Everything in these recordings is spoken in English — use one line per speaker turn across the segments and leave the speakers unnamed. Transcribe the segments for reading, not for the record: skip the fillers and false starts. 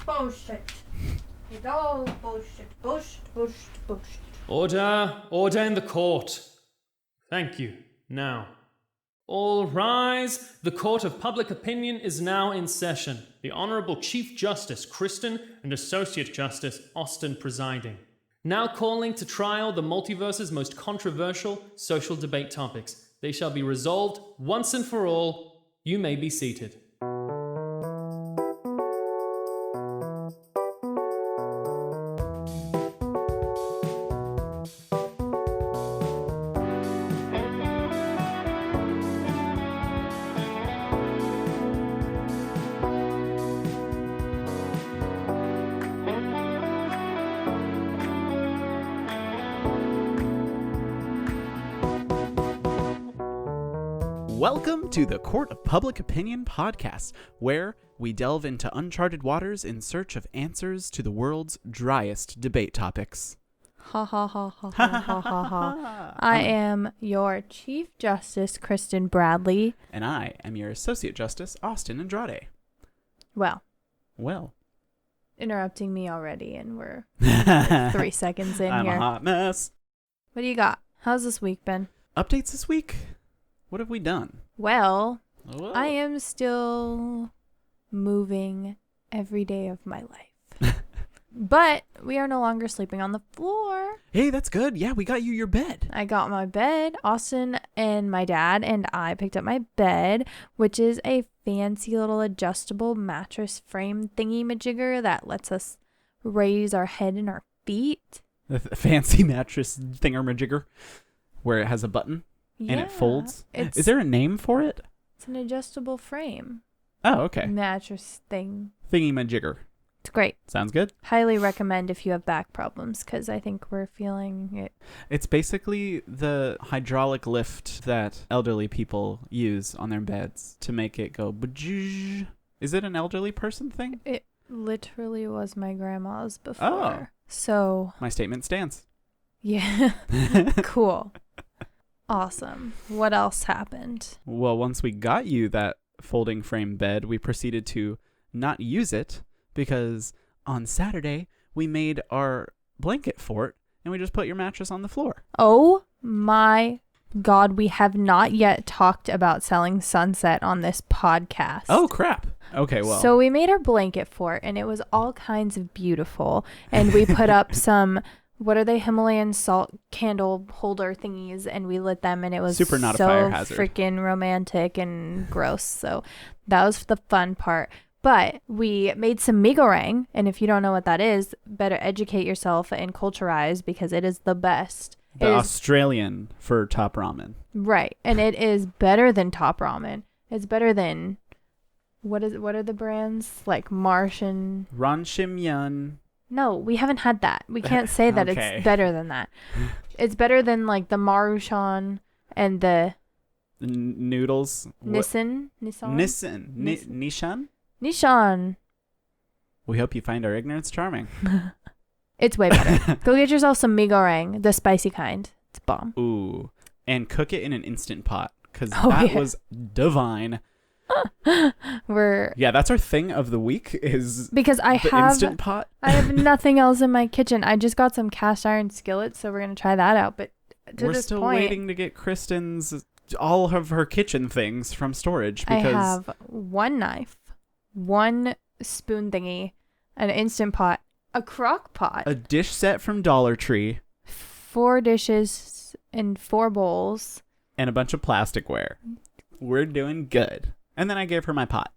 Bullshit. It's all bullshit. Bullshit.
Order in the court. Thank you. Now, all rise. The Court of Public Opinion is now in session. The Honorable Chief Justice Kristen and Associate Justice Austin presiding. Now calling to trial the multiverse's most controversial social debate topics. They shall be resolved once and for all. You may be seated.
Welcome to the Court of Public Opinion podcast, where we delve into uncharted waters in search of answers to the world's driest debate topics.
Ha ha ha ha ha ha ha ha. I am your Chief Justice, Kristen Bradley.
And I am your Associate Justice, Austin Andrade.
Well. Interrupting me already, and we're like 3 seconds in
I'm
here.
a hot mess.
What do you got? How's this week been?
Updates this week? What have we done?
Well,
Whoa.
I am still moving every day of my life. But we are no longer sleeping on the floor.
Hey, that's good. Yeah, we got you your bed.
I got my bed. Austin and my dad and I picked up my bed, which is a fancy little adjustable mattress frame thingy-majigger that lets us raise our head and our feet.
The fancy mattress thingamajigger where it has a button and it folds. Is there a name for it?
It's an adjustable frame.
Oh, okay.
Mattress thing.
Thingy-majigger.
It's great.
Sounds good.
Highly recommend if you have back problems, because I think we're feeling it.
It's basically the hydraulic lift that elderly people use on their beds to make it go bajoosh. Is it an elderly person thing?
It literally was my grandma's before.
Oh.
So.
My statement stands.
Yeah. Cool. Awesome. What else happened?
Well, once we got you that folding frame bed, we proceeded to not use it because on Saturday we made our blanket fort and we just put your mattress on the floor.
Oh my God, we have not yet talked about selling Sunset on this podcast.
Oh, crap. Okay, well.
So we made our blanket fort and it was all kinds of beautiful. And we put up some... What are they? Himalayan salt candle holder thingies, and we lit them, and it was
super not
so
a fire hazard.
Freaking romantic and gross. So that was the fun part. But we made some mee goreng, and if you don't know what that is, better educate yourself and culturize because it is the best.
The Australian for top ramen.
Right, and it is better than top ramen. It's better than what are the brands like Martian?
Ron Shim Yun.
No, we haven't had that. We can't say that
Okay.
It's better than that. It's better than like the Maruchan and the
Noodles.
Nissan.
Nishan. We hope you find our ignorance charming.
It's way better. Go get yourself some mee goreng, the spicy kind. It's bomb.
Ooh. And cook it in an Instant Pot because that was divine. Yeah, that's our thing of the week is
because I have
Instant Pot.
I have nothing else in my kitchen. I just got some cast iron skillets, so we're gonna try that out. But
we're still waiting to get Kristen's all of her kitchen things from storage because
I have one knife, one spoon thingy, an Instant Pot, a crock pot,
a dish set from Dollar Tree,
4 dishes and 4 bowls,
and a bunch of plasticware. We're doing good. And then I gave her my pot.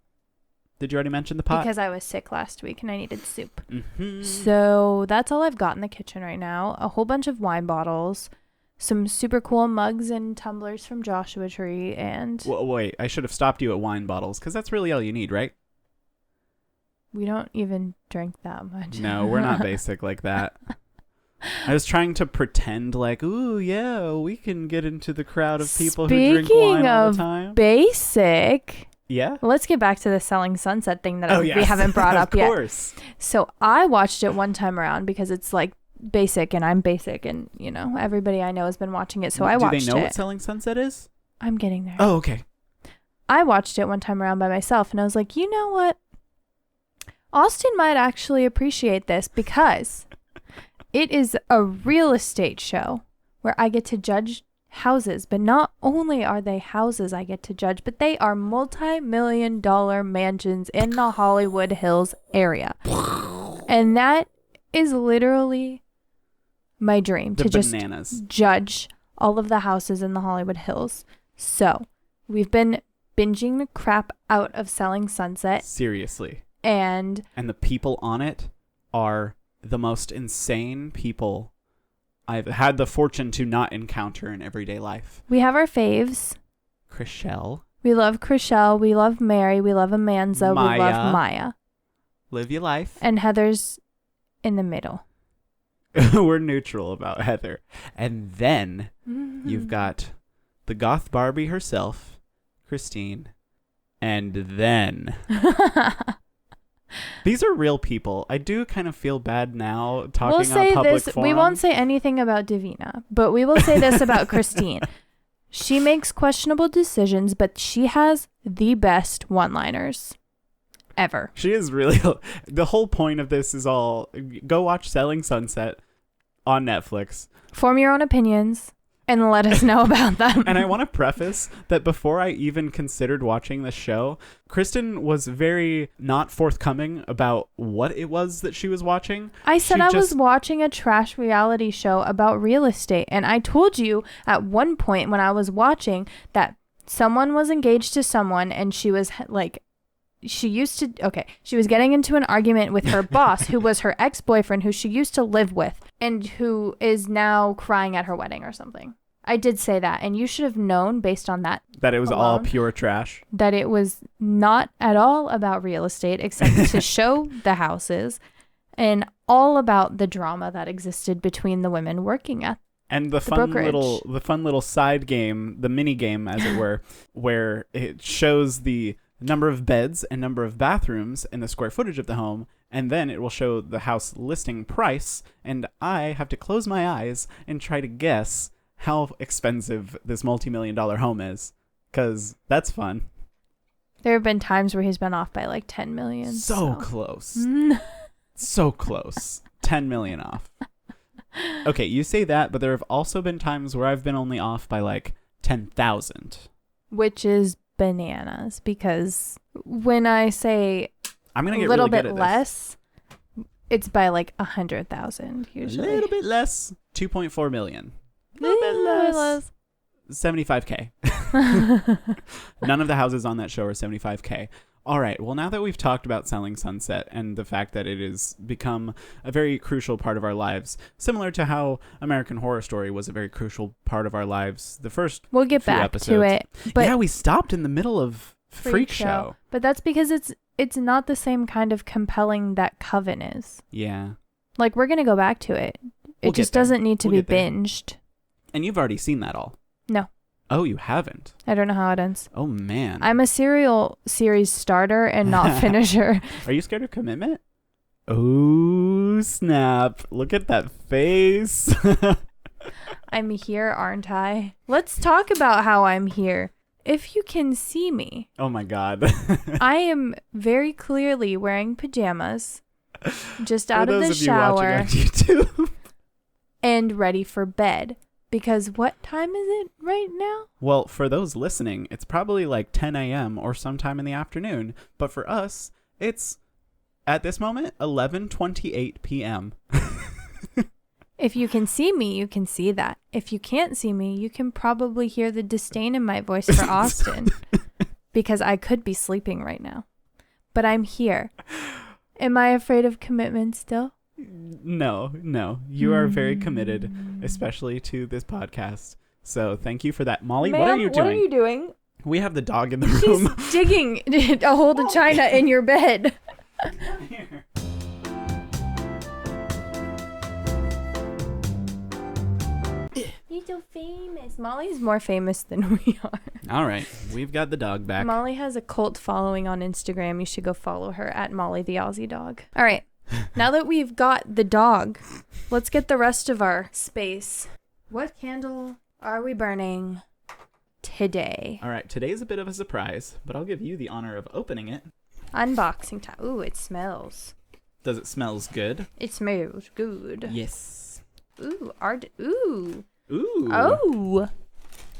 Did you already mention the pot?
Because I was sick last week and I needed soup.
Mm-hmm.
So that's all I've got in the kitchen right now. A whole bunch of wine bottles, some super cool mugs and tumblers from Joshua Tree, and...
Well, wait, I should have stopped you at wine bottles, because that's really all you need, right?
We don't even drink that much.
No, we're not basic like that. I was trying to pretend like, ooh, yeah, we can get into the crowd of people who drink wine all the time.
Basic.
Yeah?
Let's get back to the selling Sunset thing that we
yes.
haven't brought up yet.
Of course.
So I watched it one time around because it's like basic and I'm basic and, you know, everybody I know has been watching it. So I watched it.
Do they know what Selling Sunset is?
I'm getting there.
Oh, okay.
I watched it one time around by myself and I was like, you know what? Austin might actually appreciate this because it is a real estate show where I get to judge houses, but not only are they houses I get to judge, but they are multi-million-dollar mansions in the Hollywood Hills area. And that is literally my dream, to just judge all of the houses in the Hollywood Hills. So we've been binging the crap out of Selling Sunset.
Seriously.
And
the people on it are the most insane people I've had the fortune to not encounter in everyday life.
We have our faves.
Chriselle.
We love Chriselle. We love Mary. We love Amanza.
Maya.
We love Maya.
Live your life.
And Heather's in the middle.
We're neutral about Heather. And then you've got the goth Barbie herself, Christine. And then... These are real people. I do kind of feel bad now talking on a public forum.
We won't say anything about Davina, but we will say this about Christine. She makes questionable decisions, but she has the best one-liners ever.
She is really... The whole point of this is all... Go watch Selling Sunset on Netflix.
Form your own opinions and let us know about them.
And I want to preface that before I even considered watching the show, Kristen was very not forthcoming about what it was that she was watching.
I said I was watching a trash reality show about real estate. And I told you at one point when I was watching that someone was engaged to someone and she was like... She was getting into an argument with her boss, who was her ex-boyfriend, who she used to live with, and who is now crying at her wedding or something. I did say that, and you should have known based on that.
That it was alone, all pure trash.
That it was not at all about real estate, except to show the houses, and all about the drama that existed between the women working at
and the fun little side game, the mini game, as it were, where it shows the number of beds and number of bathrooms and the square footage of the home, and then it will show the house listing price, and I have to close my eyes and try to guess how expensive this multi-million-dollar home is, because that's fun.
There have been times where he's been off by like 10 million.
So close. So close. 10 million off. Okay, you say that, but there have also been times where I've been only off by like 10,000.
Which is bananas, because when I say
I'm gonna get
a little
really
bit less, it's by like 100,000 usually.
A little bit less. 2.4 million. A little bit less. 75K. None of the houses on that show are 75K. All right. Well, now that we've talked about Selling Sunset and the fact that it has become a very crucial part of our lives, similar to how American Horror Story was a very crucial part of our lives, the first
we'll get back
episodes.
to it. But
yeah, we stopped in the middle of Freak Show.
But that's because it's not the same kind of compelling that Coven is.
Yeah.
Like, we're going to go back to it. It just doesn't need to be binged.
And you've already seen that all.
No.
Oh, you haven't?
I don't know how it ends.
Oh, man.
I'm a serial series starter and not finisher.
Are you scared of commitment? Oh, snap. Look at that face.
I'm here, aren't I? Let's talk about how I'm here. If you can see me.
Oh, my God.
I am very clearly wearing pajamas, just out of the
you
shower,
watching on YouTube.
and ready for bed. Because what time is it right now?
Well, for those listening, it's probably like 10 a.m. or sometime in the afternoon. But for us, it's, at this moment, 11:28 p.m.
If you can see me, you can see that. If you can't see me, you can probably hear the disdain in my voice for Austin. Because I could be sleeping right now. But I'm here. Am I afraid of commitment still?
No. You are very committed, especially to this podcast. So thank you for that. Molly,
Ma'am,
what are you doing?
What are you doing?
We have the dog in the room.
He's digging a hole to China in your bed.
Here.
You're so famous. Molly's more famous than we are.
All right. We've got the dog back.
Molly has a cult following on Instagram. You should go follow her at Molly the Aussie Dog. All right. Now that we've got the dog, let's get the rest of our space. What candle are we burning today?
All right. Today's a bit of a surprise, but I'll give you the honor of opening it.
Unboxing time. Ooh, it smells.
Does it smells good?
It smells good.
Yes.
Ooh, art. Ooh.
Ooh.
Oh.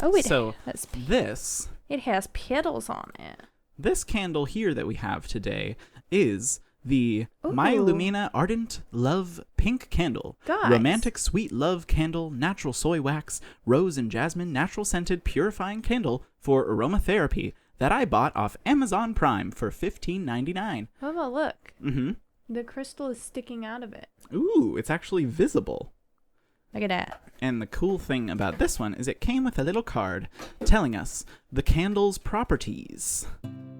Oh, it
So
has.
this
It has petals on it.
This candle here that we have today is the My
Ooh.
Lumina Ardent Love Pink Candle.
Guys.
Romantic Sweet Love Candle, Natural Soy Wax, Rose and Jasmine Natural Scented Purifying Candle for Aromatherapy that I bought off Amazon Prime for $15.99.
Oh, look.
Mm-hmm.
The crystal is sticking out of it.
Ooh, it's actually visible.
Look at that.
And the cool thing about this one is it came with a little card telling us the candle's properties.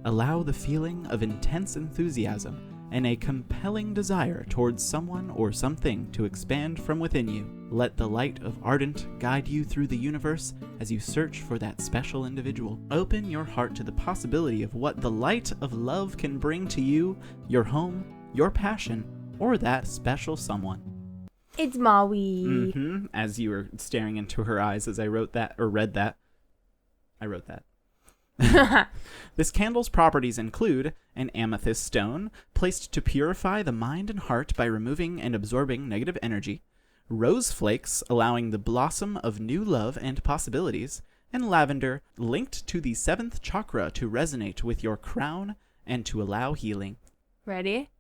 Allow the feeling of intense enthusiasm and a compelling desire towards someone or something to expand from within you. Let the light of Ardent guide you through the universe as you search for that special individual. Open your heart to the possibility of what the light of love can bring to you, your home, your passion, or that special someone.
It's Maui.
Mm-hmm. As you were staring into her eyes as I wrote that, or read that. I wrote that. This candle's properties include an amethyst stone, placed to purify the mind and heart by removing and absorbing negative energy, rose flakes, allowing the blossom of new love and possibilities, and lavender, linked to the 7th chakra to resonate with your crown and to allow healing.
Ready?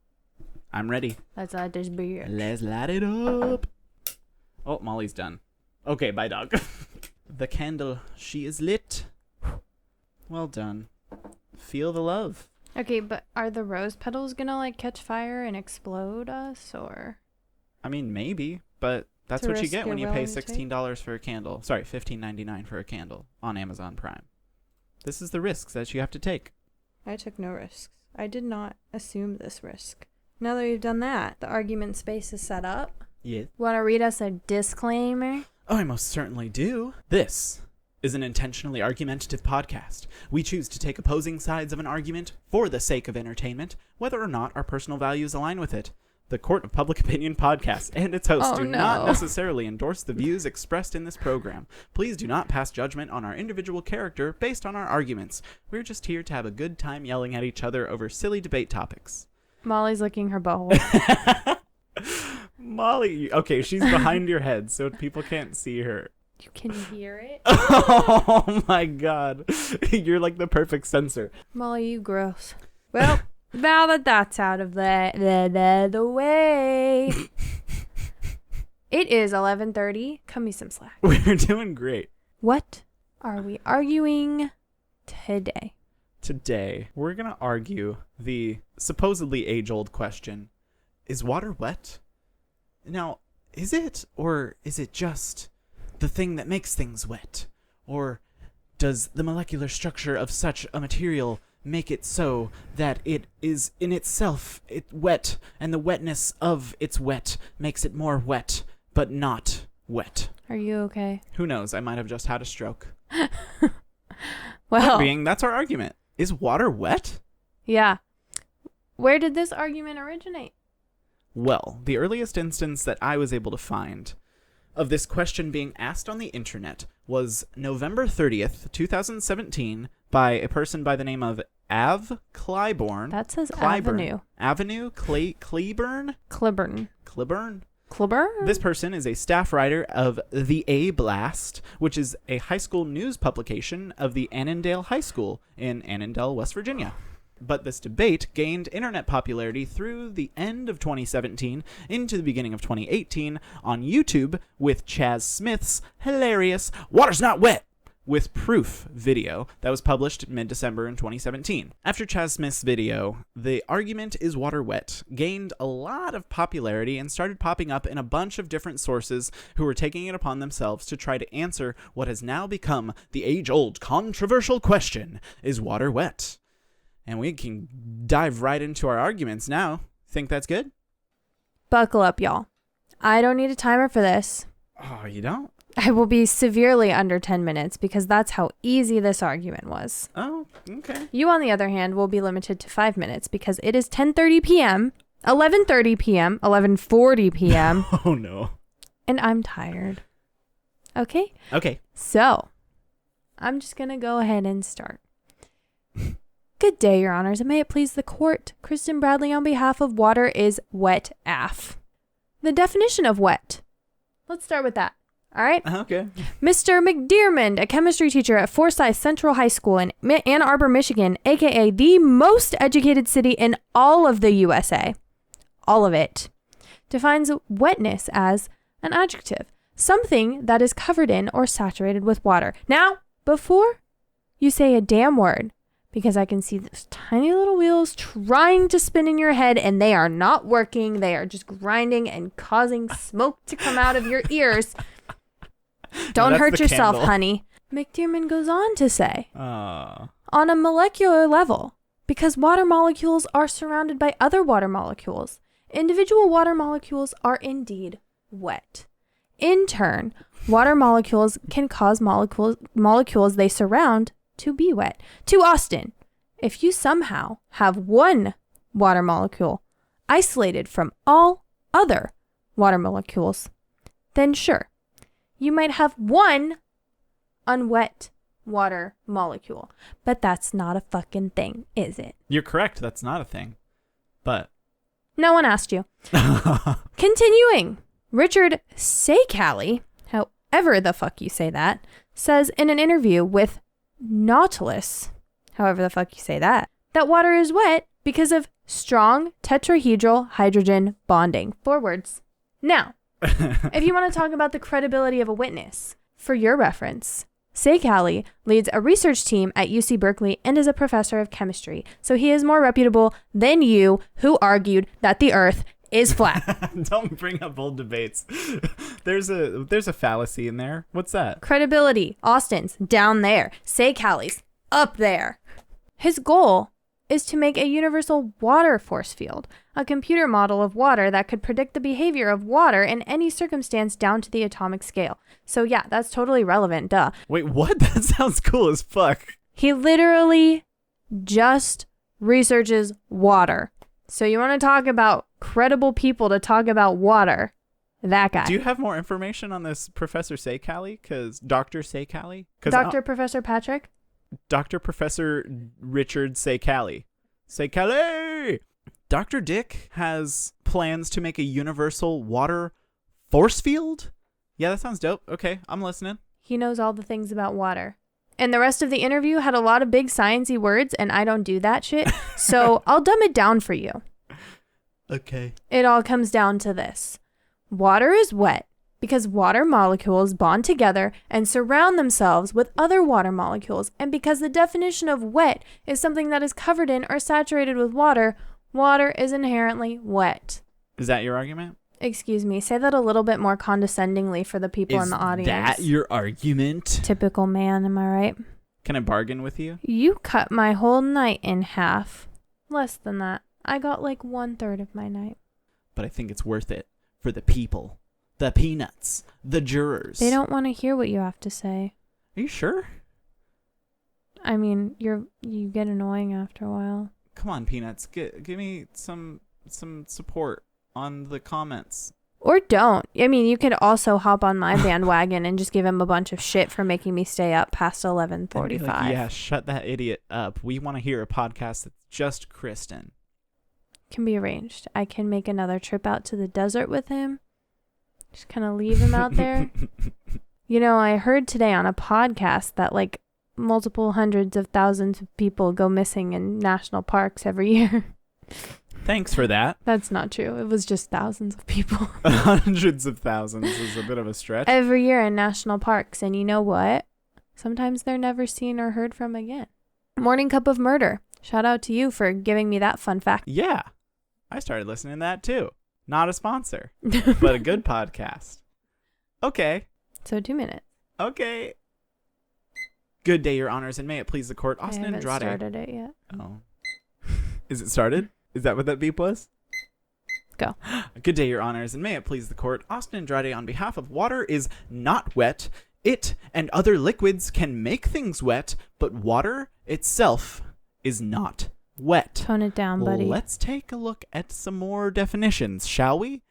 I'm ready.
Let's light this beer.
Let's light it up. Oh, Molly's done. Okay, bye, dog. The candle, she is lit. Well done. Feel the love.
Okay, but are the rose petals gonna like catch fire and explode us, or?
I mean, maybe, but that's
To
what you
risk
get
your
when you
will
pay
and take?
$16 for a candle. Sorry, $15.99 for a candle on Amazon Prime. This is the risks that you have to take.
I took no risks. I did not assume this risk. Now that we've done that, the argument space is set up.
Yeah.
Want to read us a disclaimer?
Oh, I most certainly do. This is an intentionally argumentative podcast. We choose to take opposing sides of an argument for the sake of entertainment, whether or not our personal values align with it. The Court of Public Opinion podcast and its hosts do not necessarily endorse the views expressed in this program. Please do not pass judgment on our individual character based on our arguments. We're just here to have a good time yelling at each other over silly debate topics.
Molly's licking her butthole.
Molly, okay, she's behind your head, so people can't see her.
You can hear it?
Oh my god. You're like the perfect censor.
Molly, you gross. Well, now that that's out of the way. It is 11:30. Cut me some slack.
We're doing great.
What are we arguing today?
Today, we're going to argue the supposedly age-old question, is water wet? Now, is it, or is it just the thing that makes things wet? Or does the molecular structure of such a material make it so that it is in itself wet, and the wetness of its wet makes it more wet, but not wet?
Are you okay?
Who knows? I might have just had a stroke.
Well,
That's our argument. Is water wet?
yeah. Where did this argument originate?
Well, the earliest instance that I was able to find of this question being asked on the internet was November 30th, 2017, by a person by the name of Av Clybourne.
That says
Clybourne.
Avenue.
Cleburne?
Cliburn.
Cliburn?
Cliburn?
This person is a staff writer of The A Blast, which is a high school news publication of the Annandale High School in Annandale, West Virginia. But this debate gained internet popularity through the end of 2017 into the beginning of 2018 on YouTube with Chaz Smith's hilarious "Water's Not Wet" with proof video that was published mid-December in 2017. After Chaz Smith's video, the argument "Is water wet?" gained a lot of popularity and started popping up in a bunch of different sources who were taking it upon themselves to try to answer what has now become the age-old controversial question, is water wet? And we can dive right into our arguments now. Think that's good?
Buckle up, y'all. I don't need a timer for this.
Oh, you don't?
I will be severely under 10 minutes because that's how easy this argument was.
Oh, okay.
You, on the other hand, will be limited to 5 minutes because it is 10:30 p.m., 11:30 p.m., 11:40 p.m.,
Oh, no.
and I'm tired. Okay?
Okay.
So, I'm just going to go ahead and start. Good day, Your Honors, and may it please the court. Kristen Bradley on behalf of water is wet AF. The definition of wet. Let's start with that. All right?
Okay.
Mr. McDearmond, a chemistry teacher at Forsyth Central High School in Ann Arbor, Michigan, aka the most educated city in all of the USA, all of it, defines wetness as an adjective, something that is covered in or saturated with water. Now, before you say a damn word, because I can see those tiny little wheels trying to spin in your head and they are not working. They are just grinding and causing smoke to come out of your ears. Don't hurt yourself, honey. McDearmond goes on to say, on a molecular level, because water molecules are surrounded by other water molecules, individual water molecules are indeed wet. In turn, water molecules can cause molecules they surround to be wet. To Austin, if you somehow have one water molecule isolated from all other water molecules, then sure, you might have one unwet water molecule. But that's not a fucking thing, is it?
You're correct. That's not a thing. But
no one asked you. Continuing, Richard Saycali, however the fuck you say that, says in an interview with Nautilus, however the fuck you say that water is wet because of strong tetrahedral hydrogen bonding. 4 words. Now, if you want to talk about the credibility of a witness, for your reference, Saycali leads a research team at UC Berkeley and is a professor of chemistry. So he is more reputable than you, who argued that the earth is flat.
don't bring up old debates. There's a fallacy in there. What's that?
Credibility. Austin's down there. Saycali's up there. His goal is to make a universal water force field, a computer model of water that could predict the behavior of water in any circumstance down to the atomic scale. So yeah, that's totally relevant, duh.
Wait, what? That sounds cool as fuck.
He literally just researches water. So you want to talk about credible people to talk about water, that guy.
Do you have more information on this Professor Saycali? Because Dr. Saycali?
Professor Patrick?
Dr. Professor Richard Saycali. Saycali! Dr. Dick has plans to make a universal water force field? Yeah, that sounds dope. Okay, I'm listening.
He knows all the things about water. And the rest of the interview had a lot of big sciencey words, and I don't do that shit. So I'll dumb it down for you.
Okay.
It all comes down to this. Water is wet because water molecules bond together and surround themselves with other water molecules. And because the definition of wet is something that is covered in or saturated with water, water is inherently wet.
Is that your argument?
Excuse me. Say that a little bit more condescendingly for the people in the audience.
Is that your argument?
Typical man, am I right?
Can I bargain with you?
You cut my whole night in half. Less than that. I got like 1/3 of my night.
But I think it's worth it for the people, the peanuts, the jurors.
They don't want to hear what you have to say.
Are you sure?
I mean, you get annoying after a while.
Come on, peanuts. Give me some support on the comments.
Or don't. I mean, you could also hop on my bandwagon and just give him a bunch of shit for making me stay up past 11:45.
Like, yeah, shut that idiot up. We want to hear a podcast that's just Kristen.
Can be arranged. I can make another trip out to the desert with him. Just kind of leave him out there. You know, I heard today on a podcast that like multiple hundreds of thousands of people go missing in national parks every year.
Thanks for that.
That's not true. It was just thousands of people.
Hundreds of thousands is a bit of a stretch.
Every year in national parks. And you know what? Sometimes they're never seen or heard from again. Morning Cup of Murder. Shout out to you for giving me that fun fact.
Yeah. I started listening to that too. Not a sponsor, but a good podcast. Okay.
So 2 minutes.
Okay. Good day, Your Honors, and may it please the court. Austin Andrade.
I haven't started it yet.
Oh. Is it started? Is that what that beep was?
Go.
Good day, Your Honors, and may it please the court. Austin Andrade, on behalf of water, is not wet. It and other liquids can make things wet, but water itself is not wet.
Tone it down, buddy.
Let's take a look at some more definitions, shall we?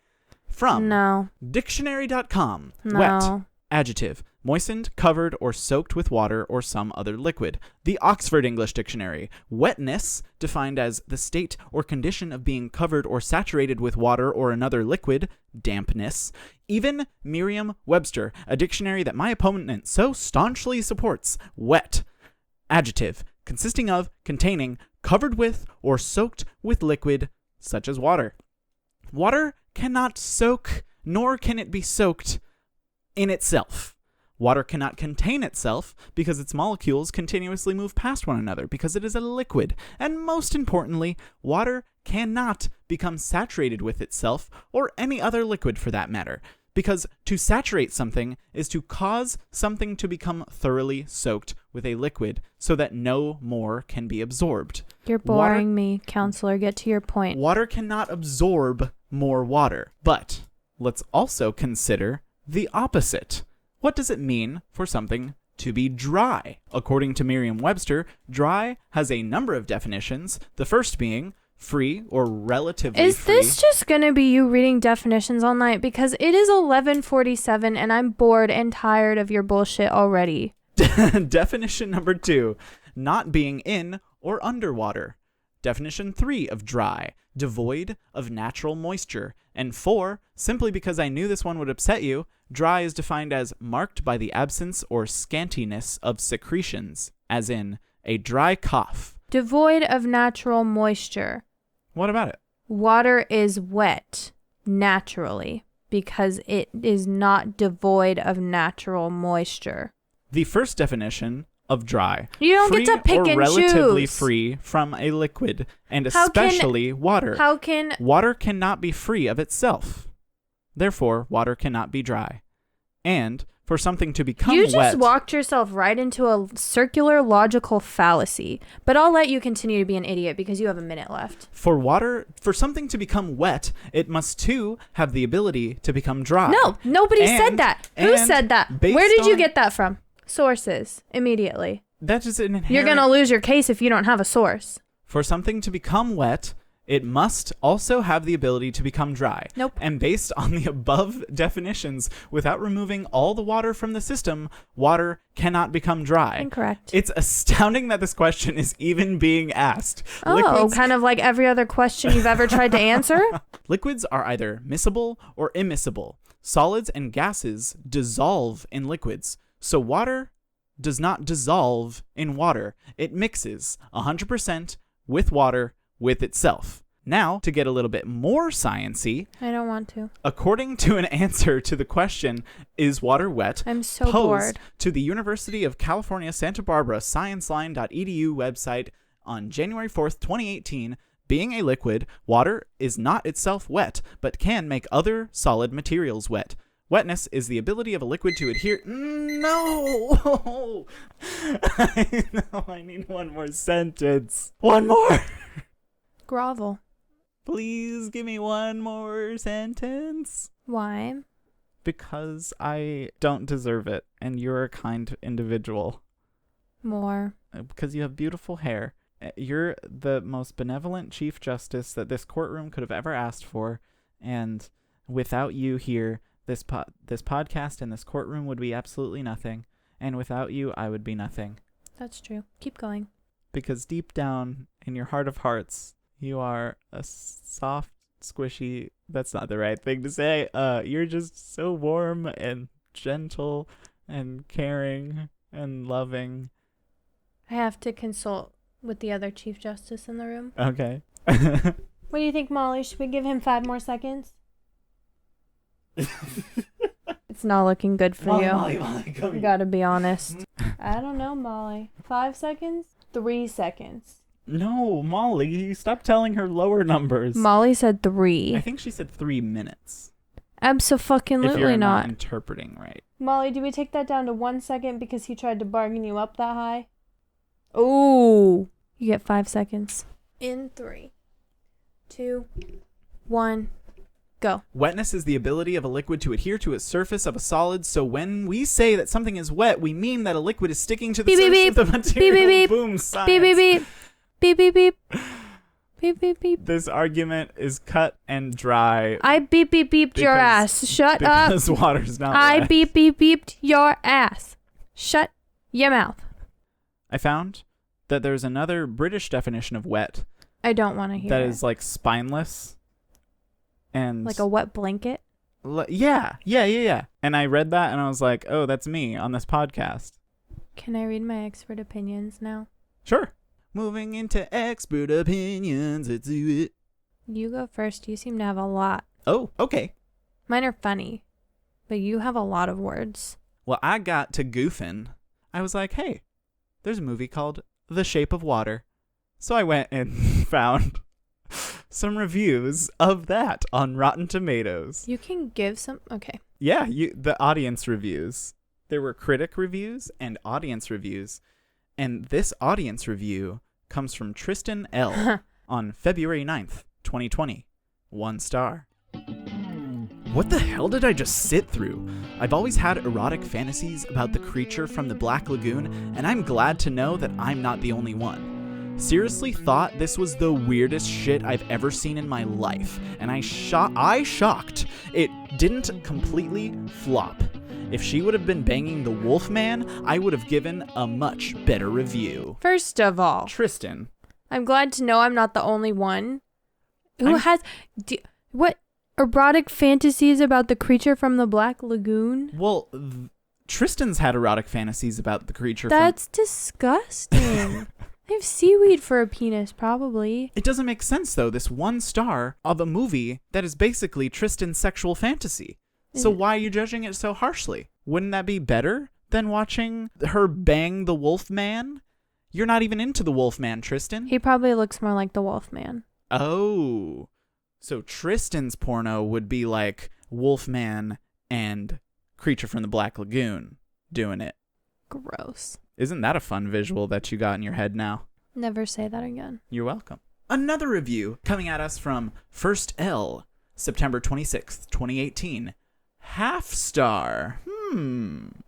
From
No.
dictionary.com.
No.
Wet, adjective, moistened, covered, or soaked with water or some other liquid. The Oxford English Dictionary. Wetness, defined as the state or condition of being covered or saturated with water or another liquid. Dampness. Even Merriam-Webster, a dictionary that my opponent so staunchly supports. Wet. Adjective, consisting of, containing, covered with, or soaked with liquid, such as water. Water cannot soak, nor can it be soaked in itself. Water cannot contain itself because its molecules continuously move past one another because it is a liquid. And most importantly, water cannot become saturated with itself or any other liquid for that matter. Because to saturate something is to cause something to become thoroughly soaked with a liquid so that no more can be absorbed.
You're boring me, counselor. Get to your point.
Water cannot absorb more water. But let's also consider the opposite. What does it mean for something to be dry? According to Merriam-Webster, dry has a number of definitions, the first being free or relatively free.
Is this just going to be you reading definitions all night? Because it is 11:47 and I'm bored and tired of your bullshit already.
Definition number 2, not being in or underwater. Definition 3 of dry, devoid of natural moisture. And 4, simply because I knew this one would upset you, dry is defined as marked by the absence or scantiness of secretions, as in a dry cough.
Devoid of natural moisture.
What about it?
Water is wet naturally because it is not devoid of natural moisture.
The first definition of dry.
You don't
free
get to pick
or
and
relatively
choose.
Free from a liquid, and
How can-
especially water.
How can...
Water cannot be free of itself. Therefore, water cannot be dry. And for something to become
You just
wet...
walked yourself right into a circular logical fallacy. But I'll let you continue to be an idiot because you have a minute left.
For something to become wet, it must too have the ability to become dry.
No, nobody said that. Who said that?
based
Where did you
on-
get that from? Sources. Immediately.
That is an inherent...
You're going to lose your case if you don't have a source.
For something to become wet, it must also have the ability to become dry.
Nope.
And based on the above definitions, without removing all the water from the system, water cannot become dry.
Incorrect.
It's astounding that this question is even being asked.
Oh, kind of like every other question you've ever tried to answer?
Liquids are either miscible or immiscible. Solids and gases dissolve in liquids. So water does not dissolve in water. It mixes 100% with water with itself. Now, to get a little bit more science-y,
I don't want to.
according to an answer to the question, is water wet?
I'm so
posed
bored.
to the University of California, Santa Barbara scienceline.edu website on January 4th, 2018, being a liquid, water is not itself wet, but can make other solid materials wet. Wetness is the ability of a liquid to adhere... No! I need one more sentence. One more!
Grovel.
Please give me one more sentence.
Why?
Because I don't deserve it, and you're a kind individual.
More.
Because you have beautiful hair. You're the most benevolent Chief Justice that this courtroom could have ever asked for, and without you here, this podcast and this courtroom would be absolutely nothing, and without you, I would be nothing.
That's true. Keep going.
Because deep down in your heart of hearts, you are a soft, squishy... That's not the right thing to say. You're just so warm and gentle and caring and loving.
I have to consult with the other Chief Justice in the room.
Okay.
What do you think, Molly? Should we give him 5 more seconds? It's not looking good for you.
Molly, come
You
here.
gotta be honest. I don't know, Molly. 5 seconds? 3 seconds.
No, Molly, stop telling her lower numbers.
Molly said
I
3.
think she said 3 minutes. If
Absolutely
you're
not.
interpreting right.
Molly, do we take that down to 1 second because he tried to bargain you up that high? Ooh. You get 5 seconds. In 3, 2, 1, go.
Wetness is the ability of a liquid to adhere to its surface of a solid, so when we say that something is wet, we mean that a liquid is sticking to the
Beep, beep,
surface
beep.
of the material.
Beep, beep, beep.
Boom, science.
Beep, beep, beep. Beep, beep, beep. Beep, beep, beep.
This argument is cut and dry.
I beep, beep, beeped your ass. Shut up.
Because water's not
I
wet.
beep, beep, beeped your ass. Shut your mouth.
I found that there's another British definition of wet
I don't want to hear
that
it.
is like spineless. And
Like a wet blanket?
Yeah. And I read that and I was like, oh, that's me on this podcast.
Can I read my expert opinions now?
Sure. Moving into expert opinions. Let's do it.
You go first. You seem to have a lot.
Oh, okay.
Mine are funny, but you have a lot of words.
Well, I got to goofing. I was like, hey, there's a movie called The Shape of Water. So I went and found some reviews of that on Rotten Tomatoes.
You can give some... Okay.
Yeah, the audience reviews. There were critic reviews and audience reviews. And this audience review comes from Tristan L. on February 9th, 2020. 1 star. What the hell did I just sit through? I've always had erotic fantasies about the creature from the Black Lagoon, and I'm glad to know that I'm not the only one. Seriously thought this was the weirdest shit I've ever seen in my life, and I shocked it didn't completely flop. If she would have been banging the Wolfman, I would have given a much better review.
First of all,
Tristan.
I'm glad to know I'm not the only one who has... what erotic fantasies about the creature from the Black Lagoon?
Well, Tristan's had erotic fantasies about the creature
That's disgusting. They have seaweed for a penis, probably.
It doesn't make sense, though, this 1 star of a movie that is basically Tristan's sexual fantasy. So why are you judging it so harshly? Wouldn't that be better than watching her bang the Wolfman? You're not even into the Wolfman, Tristan.
He probably looks more like the Wolfman.
Oh. So Tristan's porno would be like Wolfman and Creature from the Black Lagoon doing it.
Gross.
Isn't that a fun visual that you got in your head now?
Never say that again.
You're welcome. Another review coming at us from First L, September 26th, 2018. Half star.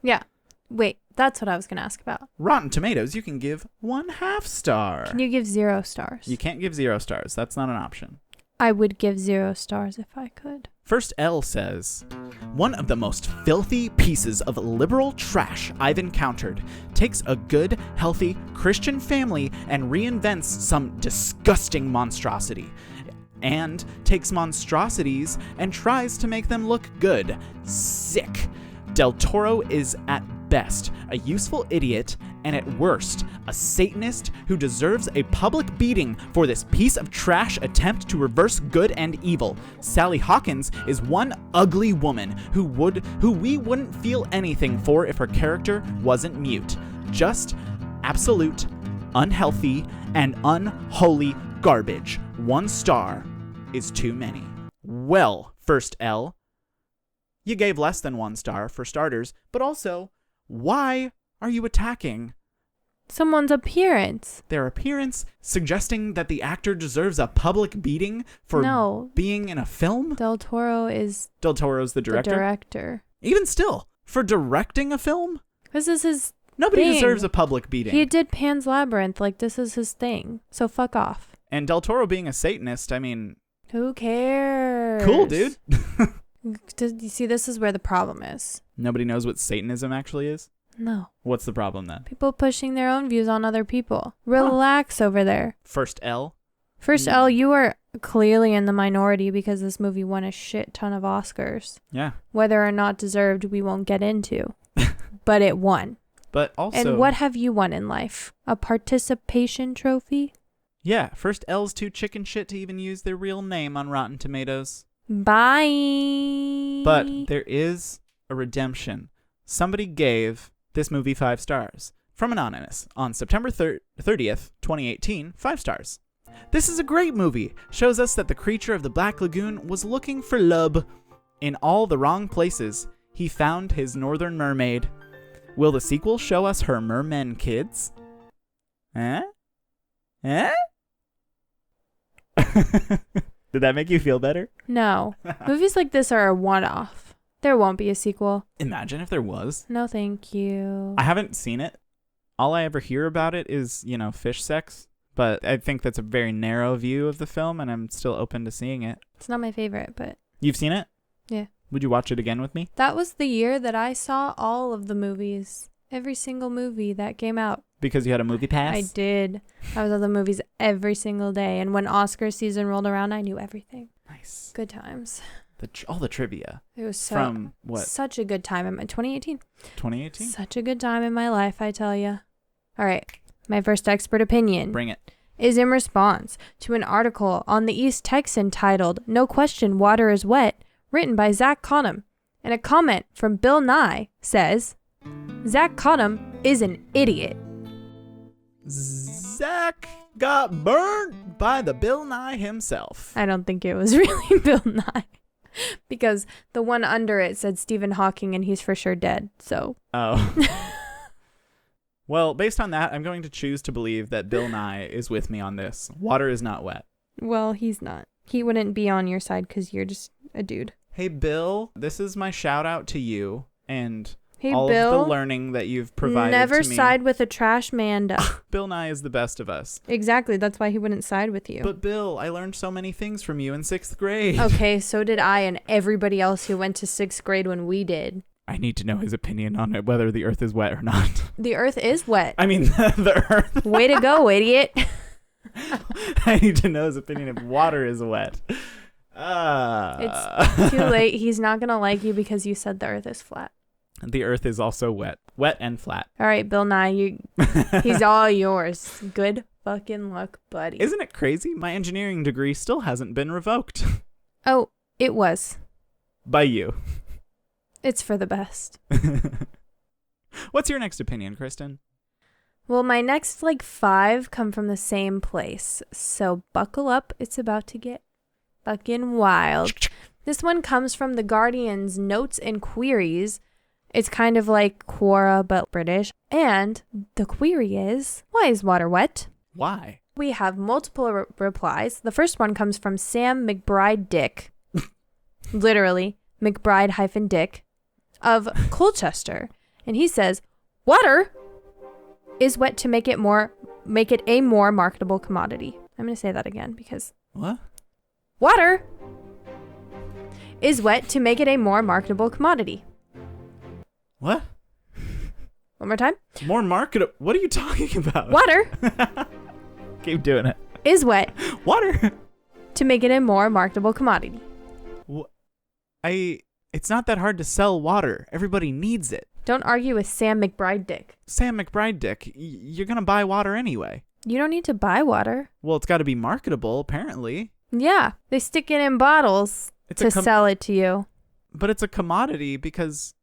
Yeah. Wait, that's what I was going to ask about.
Rotten Tomatoes, you can give 1/2 star.
Can you give 0 stars?
You can't give 0 stars. That's not an option.
I would give 0 stars if I could.
First L says, one of the most filthy pieces of liberal trash I've encountered. Takes a good, healthy Christian family and reinvents some disgusting monstrosity. And takes monstrosities and tries to make them look good. Sick. Del Toro is at best a useful idiot and at worst a Satanist who deserves a public beating for this piece of trash attempt to reverse good and evil. Sally Hawkins is one ugly woman who we wouldn't feel anything for if her character wasn't mute. Just absolute, unhealthy, and unholy garbage. 1 star is too many. Well, First L, you gave less than 1 star for starters, but also, why are you attacking
Someone's appearance.
their appearance, suggesting that the actor deserves a public beating for being in a film?
Del Toro is
Del Toro's the director? Even still, for directing a film?
This is his
Nobody
thing.
deserves a public beating.
He did Pan's Labyrinth. Like, this is his thing. So fuck off.
And Del Toro being a Satanist, I mean...
Who cares?
Cool, dude.
You see, this is where the problem is.
Nobody knows what Satanism actually is?
No.
What's the problem then?
People pushing their own views on other people. Relax over there.
First L?
First L, you are clearly in the minority because this movie won a shit ton of Oscars.
Yeah.
Whether or not deserved, we won't get into. But it won.
But also...
And what have you won in life? A participation trophy?
Yeah, First L's too chicken shit to even use their real name on Rotten Tomatoes.
Bye.
But there is a redemption. Somebody gave this movie 5 stars. From Anonymous on September 30th, 2018, 5 stars. This is a great movie. Shows us that the creature of the Black Lagoon was looking for love in all the wrong places. He found his northern mermaid. Will the sequel show us her mermen kids? Eh? Did that make you feel better?
No. Movies like this are a one-off. There won't be a sequel.
Imagine if there was.
No, thank you.
I haven't seen it. All I ever hear about it is, fish sex. But I think that's a very narrow view of the film, and I'm still open to seeing it.
It's not my favorite, but
You've seen it?
yeah.
Would you watch it again with me?
That was the year that I saw all of the movies. Every single movie that came out.
Because you had a movie pass?
I did. I was at the movies every single day. And when Oscar season rolled around, I knew everything.
Nice.
Good times.
All the trivia.
It was
From what?
Such a good time in my 2018.
2018?
Such a good time in my life, I tell you. All right. My first expert opinion
Bring it.
is in response to an article on the East Texan titled "No Question Water is Wet," written by Zach Cottom. And a comment from Bill Nye says, Zach Cottom is an idiot.
Zach got burned by the Bill Nye himself.
I don't think it was really Bill Nye. Because the one under it said Stephen Hawking and he's for sure dead. So.
Oh. Well, based on that, I'm going to choose to believe that Bill Nye is with me on this. Water is not wet.
Well, he's not. He wouldn't be on your side because you're just a dude.
Hey, Bill, this is my shout out to you and
Hey,
all
Bill,
of the learning that you've provided
never
to me.
side with a trash manda.
Bill Nye is the best of us.
Exactly. That's why he wouldn't side with you.
But Bill, I learned so many things from you in 6th grade.
Okay, so did I and everybody else who went to 6th grade when we did.
I need to know his opinion on it, whether the earth is wet or not.
The earth is wet.
I mean, the earth.
Way to go, idiot.
I need to know his opinion if water is wet.
It's too late. He's not going to like you because you said the earth is flat.
The earth is also wet. Wet and flat.
All right, Bill Nye, he's all yours. Good fucking luck, buddy.
Isn't it crazy? My engineering degree still hasn't been revoked.
Oh, it was.
By you.
It's for the best.
What's your next opinion, Kristen?
Well, my next 5 come from the same place. So buckle up. It's about to get fucking wild. This one comes from The Guardian's Notes and Queries. It's kind of like Quora, but British. And the query is, why is water wet?
Why?
We have multiple replies. The first one comes from Sam McBride Dick. Literally, McBride-Dick of Colchester. And he says, water is wet to make it a more marketable commodity. I'm going to say that again because
What?
water is wet to make it a more marketable commodity.
What?
One more time.
More marketable? What are you talking about?
Water
Keep doing it.
is wet
Water?
to make it a more marketable commodity.
It's not that hard to sell water. Everybody needs it.
Don't argue with Sam McBride Dick.
Sam McBride Dick, you're going to buy water anyway.
You don't need to buy water.
Well, it's got to be marketable, apparently.
Yeah, they stick it in bottles to sell it to you.
But it's a commodity because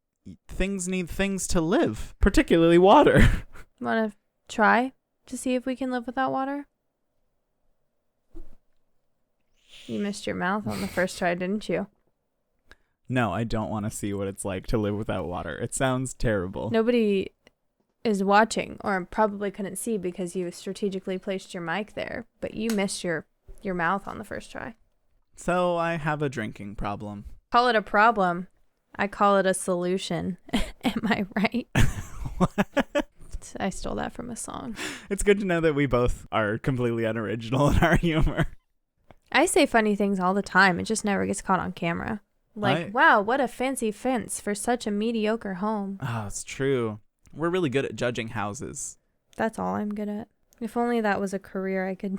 things need things to live, particularly water.
Want to try to see if we can live without water? You missed your mouth on the first try, didn't you?
No, I don't want to see what it's like to live without water. It sounds terrible.
Nobody is watching, or probably couldn't see because you strategically placed your mic there, but you missed your mouth on the first try.
So I have a drinking problem.
Call it a problem. I call it a solution. Am I right?
What?
I stole that from a song.
It's good to know that we both are completely unoriginal in our humor.
I say funny things all the time. It just never gets caught on camera. Like, wow, what a fancy fence for such a mediocre home.
Oh, it's true. We're really good at judging houses.
That's all I'm good at. If only that was a career I could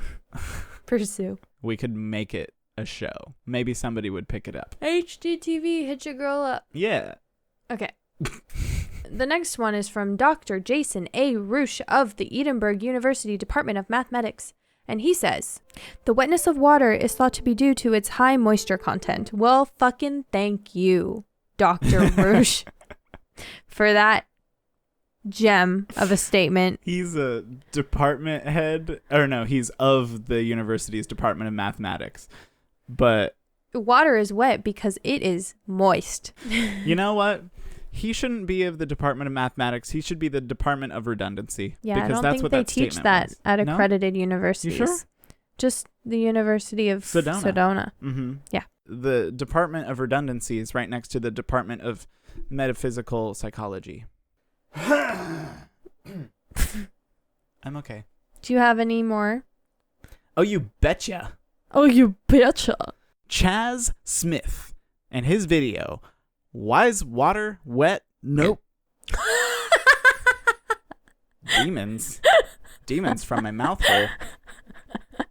pursue.
We could make it a show. Maybe somebody would pick it up.
HGTV, hit your girl up.
Yeah.
Okay. The next one is from Dr. Jason A. Roosh of the Edinburgh University Department of Mathematics. And he says, the wetness of water is thought to be due to its high moisture content. Well, fucking thank you, Dr. Roosh, for that gem of a statement.
He's a department head, or no, he's of the university's Department of Mathematics. But
water is wet because it is moist.
You know what? He shouldn't be of the Department of Mathematics. He should be the Department of Redundancy.
Yeah,
because
I don't
that's
think
what
they
that
teach
statement
that
was.
at
No?
accredited universities.
You sure?
Just the University of Sedona.
Mm-hmm.
Yeah.
The Department of Redundancy is right next to the Department of Metaphysical Psychology. I'm okay.
Do you have any more
Oh, you betcha.
Oh, you betcha.
Chaz Smith and his video, Why is Water Wet? Nope. Demons from my mouth hole.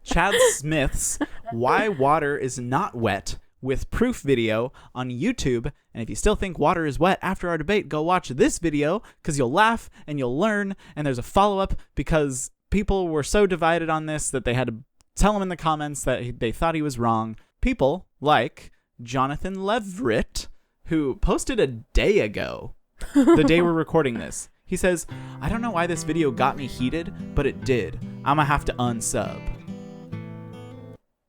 Chaz Smith's Why Water is Not Wet with proof video on YouTube. And if you still think water is wet after our debate, go watch this video because you'll laugh and you'll learn. And there's a follow-up because people were so divided on this that they had to tell him in the comments that they thought he was wrong. People like Jonathan Leverett, who posted a day ago, the day we're recording this. He says, I don't know why this video got me heated, but it did. I'm going to have to unsub.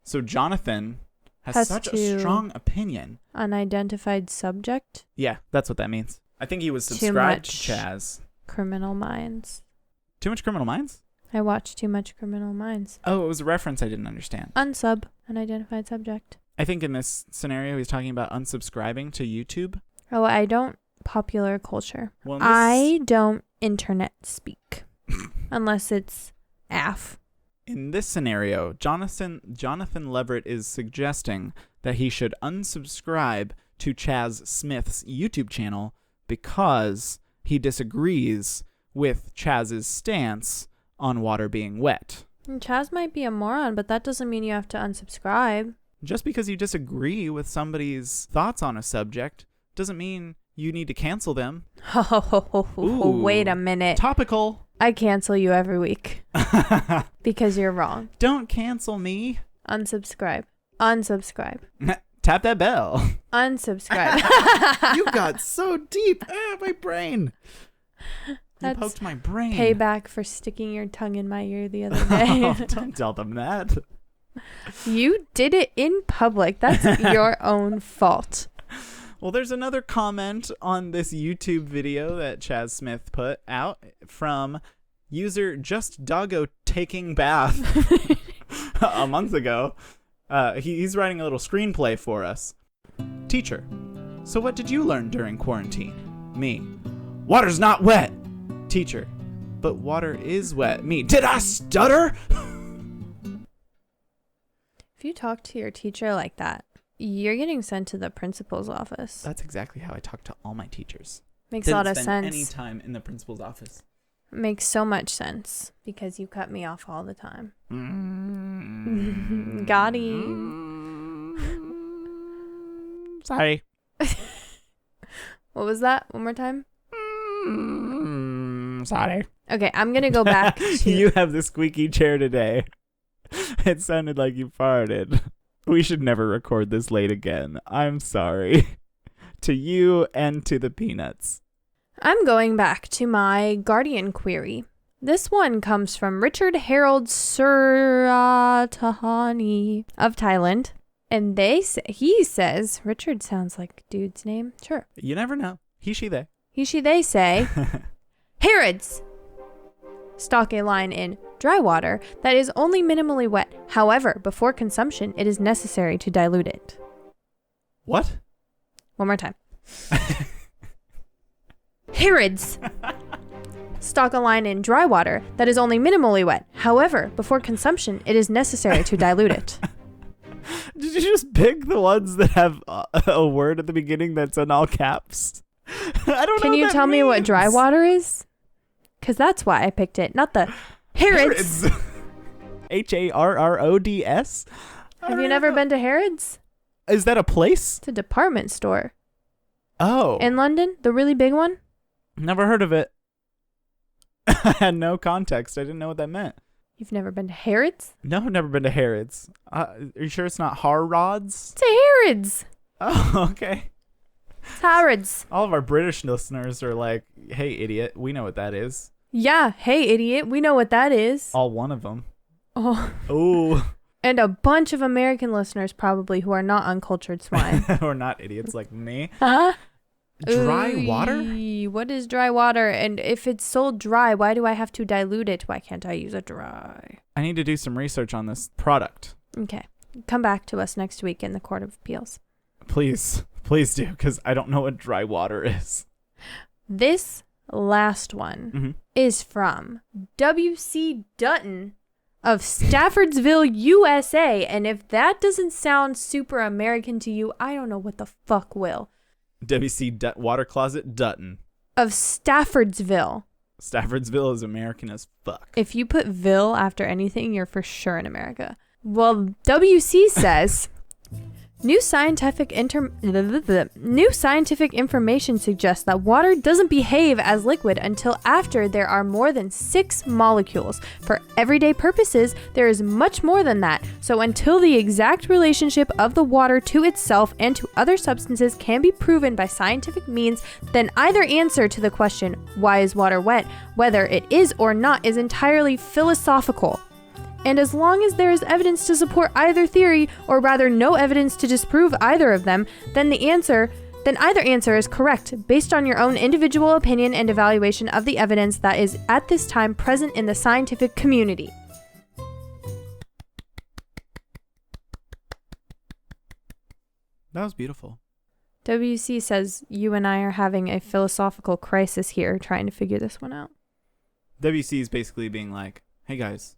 So Jonathan has such a strong opinion.
Unidentified subject?
Yeah, that's what that means. I think he was subscribed to Chaz.
Criminal Minds.
Too much Criminal Minds?
I watched too much Criminal Minds.
Oh, it was a reference I didn't understand.
Unsub. Unidentified subject.
I think in this scenario, he's talking about unsubscribing to YouTube.
Oh, I don't popular culture.
Well,
I don't internet speak. Unless it's AF.
In this scenario, Jonathan Leverett is suggesting that he should unsubscribe to Chaz Smith's YouTube channel because he disagrees with Chaz's stance on water being wet.
And Chaz might be a moron, but that doesn't mean you have to unsubscribe.
Just because you disagree with somebody's thoughts on a subject doesn't mean you need to cancel them.
Oh, wait a minute.
Topical.
I cancel you every week because you're wrong.
Don't cancel me.
Unsubscribe. Unsubscribe.
Tap that bell.
Unsubscribe.
You got so deep. My brain.
That's
you poked my brain.
Payback for sticking your tongue in my ear the other day.
Oh, don't tell them that.
You did it in public. That's your own fault.
Well, there's another comment on this YouTube video that Chaz Smith put out from user Just Doggo Taking Bath a month ago. He's writing a little screenplay for us. Teacher, so what did you learn during quarantine? Me, water's not wet. Teacher, but water is wet. Me, did I stutter?
If you talk to your teacher like that, you're getting sent to the principal's office.
That's exactly how I talk to all my teachers.
Makes a lot of sense.
Any time in the principal's office.
Makes so much sense because you cut me off all the time. Got him.
Sorry.
What was that? One more time?
Sorry.
Okay, I'm going to go back to...
You have the squeaky chair today. It sounded like you farted. We should never record this late again. I'm sorry. To you and to the peanuts.
I'm going back to my Guardian query. This one comes from Richard Harold Suratahani of Thailand. And he says, Richard sounds like a dude's name. Sure.
You never know. He, she, they.
He, she, they say, Herods stock a line in dry water that is only minimally wet. However, before consumption, it is necessary to dilute it.
What?
One more time. Herods stock a line in dry water that is only minimally wet. However, before consumption, it is necessary to dilute it.
Did you just pick the ones that have a word at the beginning that's in all caps? I don't know.
Can you tell me what dry water is? Because that's why I picked it, not the Harrods.
Harrods?
Have you never been to Harrods?
Is that a place?
It's a department store.
Oh.
In London? The really big one?
Never heard of it. I had no context. I didn't know what that meant.
You've never been to Harrods?
No, I've never been to Harrods. Are you sure it's not Harrods?
It's a Harrods.
Oh, okay.
It's Harrods.
All of our British listeners are like, hey, idiot, we know what that is.
Yeah, hey, idiot, we know what that is.
All one of them.
Oh.
Ooh.
And a bunch of American listeners probably who are not uncultured swine.
Or not idiots like me.
Huh?
Dry water?
What is dry water? And if it's sold dry, why do I have to dilute it? Why can't I use it dry?
I need to do some research on this product.
Okay. Come back to us next week in the Court of Appeals.
Please do, because I don't know what dry water is.
This last one is from W.C. Dutton of Staffordsville, USA. And if that doesn't sound super American to you, I don't know what the fuck will.
WC Water Closet Dutton.
Of Staffordsville.
Staffordsville is American as fuck.
If you put Ville after anything, you're for sure in America. Well, WC says... New scientific information suggests that water doesn't behave as liquid until after there are more than 6 molecules. For everyday purposes, there is much more than that. So until the exact relationship of the water to itself and to other substances can be proven by scientific means, then either answer to the question, why is water wet, whether it is or not, is entirely philosophical. And as long as there is evidence to support either theory, or rather no evidence to disprove either of them, then either answer is correct based on your own individual opinion and evaluation of the evidence that is at this time present in the scientific community.
That was beautiful.
WC says you and I are having a philosophical crisis here trying to figure this one out.
WC is basically being like, hey guys,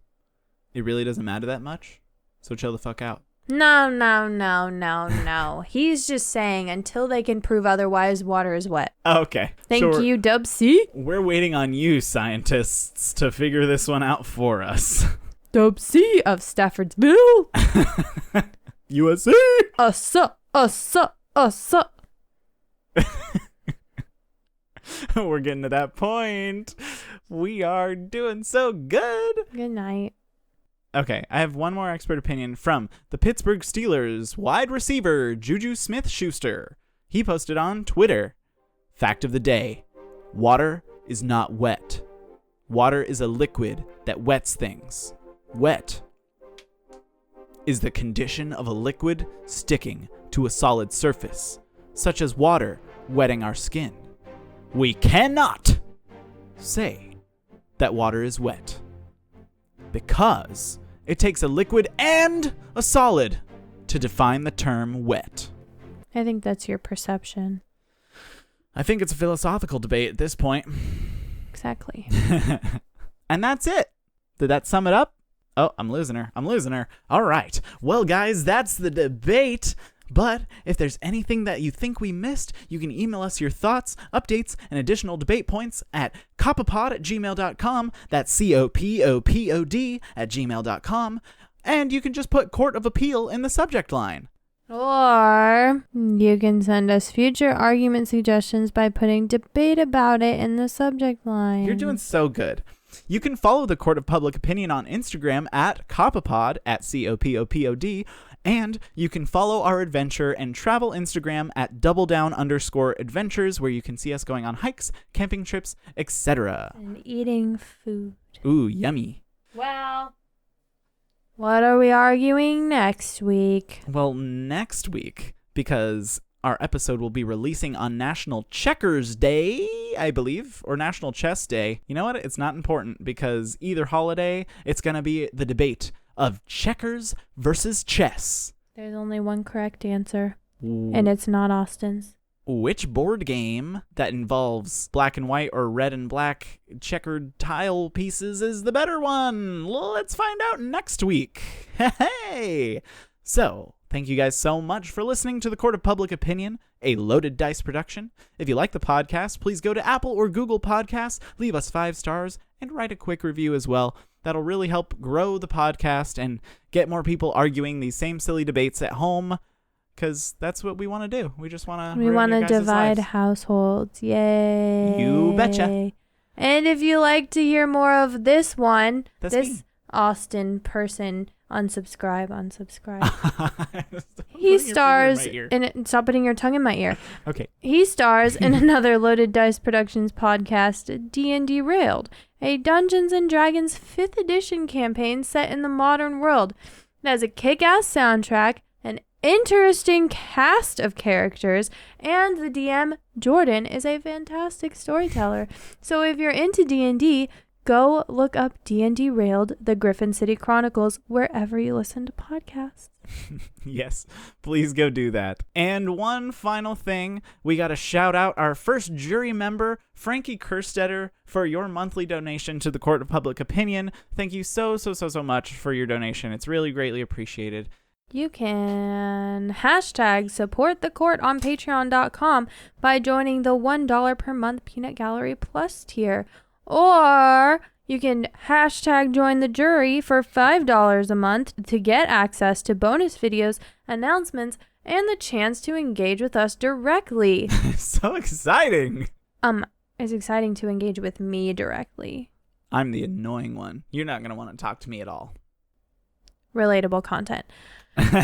it really doesn't matter that much, so chill the fuck out.
No. He's just saying until they can prove otherwise, water is wet.
Okay.
Thank you, Dub C.
We're waiting on you, scientists, to figure this one out for us.
Dub C of Staffordsville.
USA. We're getting to that point. We are doing so good.
Good night.
Okay, I have one more expert opinion from the Pittsburgh Steelers wide receiver Juju Smith-Schuster. He posted on Twitter. Fact of the day. Water is not wet. Water is a liquid that wets things. Wet is the condition of a liquid sticking to a solid surface, such as water wetting our skin. We cannot say that water is wet because it takes a liquid and a solid to define the term wet.
I think that's your perception.
I think it's a philosophical debate at this point.
Exactly.
And that's it. Did that sum it up? Oh, I'm losing her. All right. Well, guys, that's the debate. But if there's anything that you think we missed, you can email us your thoughts, updates, and additional debate points at CoPOPod@gmail.com. That's CoPOPod@gmail.com. And you can just put Court of Appeal in the subject line.
Or you can send us future argument suggestions by putting debate about it in the subject line.
You're doing so good. You can follow the Court of Public Opinion on Instagram at CoPOPod, at CoPOPod, and you can follow our adventure and travel Instagram at doubledown_adventures, where you can see us going on hikes, camping trips, etc.
And eating food.
Ooh, yummy.
Well, what are we arguing next week?
Well, next week, because our episode will be releasing on National Checkers Day, I believe, or National Chess Day. You know what? It's not important, because either holiday, it's going to be the debate of checkers versus chess.
There's only one correct answer, and it's not Austin's.
Which board game that involves black and white or red and black checkered tile pieces is the better one? Let's find out next week. Hey! So, thank you guys so much for listening to the Court of Public Opinion, a Loaded Dice production. If you like the podcast, please go to Apple or Google Podcasts, leave us 5 stars, and write a quick review as well. That'll really help grow the podcast and get more people arguing these same silly debates at home, because that's what we want to do. We just want to
divide households. Yay.
You betcha.
And if you like to hear more of this one,
That's me.
Austin person, unsubscribe. He stars in stop putting your tongue in my ear.
Okay.
He stars in another Loaded Dice Productions podcast, D&D Railed, a Dungeons and Dragons 5th edition campaign set in the modern world. It has a kick-ass soundtrack, an interesting cast of characters, and the DM, Jordan, is a fantastic storyteller. So if you're into D&D, go look up D&D Railed, the Griffin City Chronicles, wherever you listen to podcasts.
Yes, please go do that. And one final thing, we got to shout out our first jury member, Frankie Kerstetter, for your monthly donation to the Court of Public Opinion. Thank you so much for your donation. It's really greatly appreciated.
You can hashtag support the court on patreon.com by joining the $1 per month Peanut Gallery Plus tier. Or you can hashtag join the jury for $5 a month to get access to bonus videos, announcements, and the chance to engage with us directly.
So exciting.
It's exciting to engage with me directly.
I'm the annoying one. You're not going to want to talk to me at all.
Relatable content.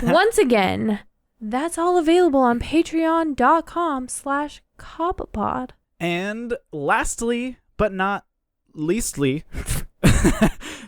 Once again, that's all available on patreon.com/CoPOPod.
And lastly, but not leastly,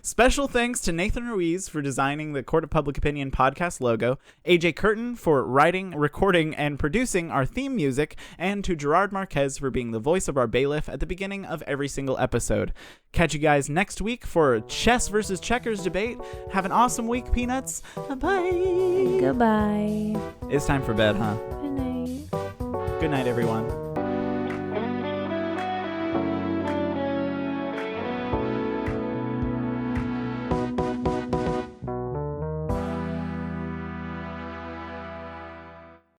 special thanks to Nathan Ruiz for designing the Court of Public Opinion podcast logo, AJ Curtin for writing, recording, and producing our theme music, and to Gerard Marquez for being the voice of our bailiff at the beginning of every single episode. Catch you guys next week for chess versus checkers debate. Have an awesome week, Peanuts. Bye.
Goodbye.
It's time for bed, huh?
Good night.
Good night, everyone.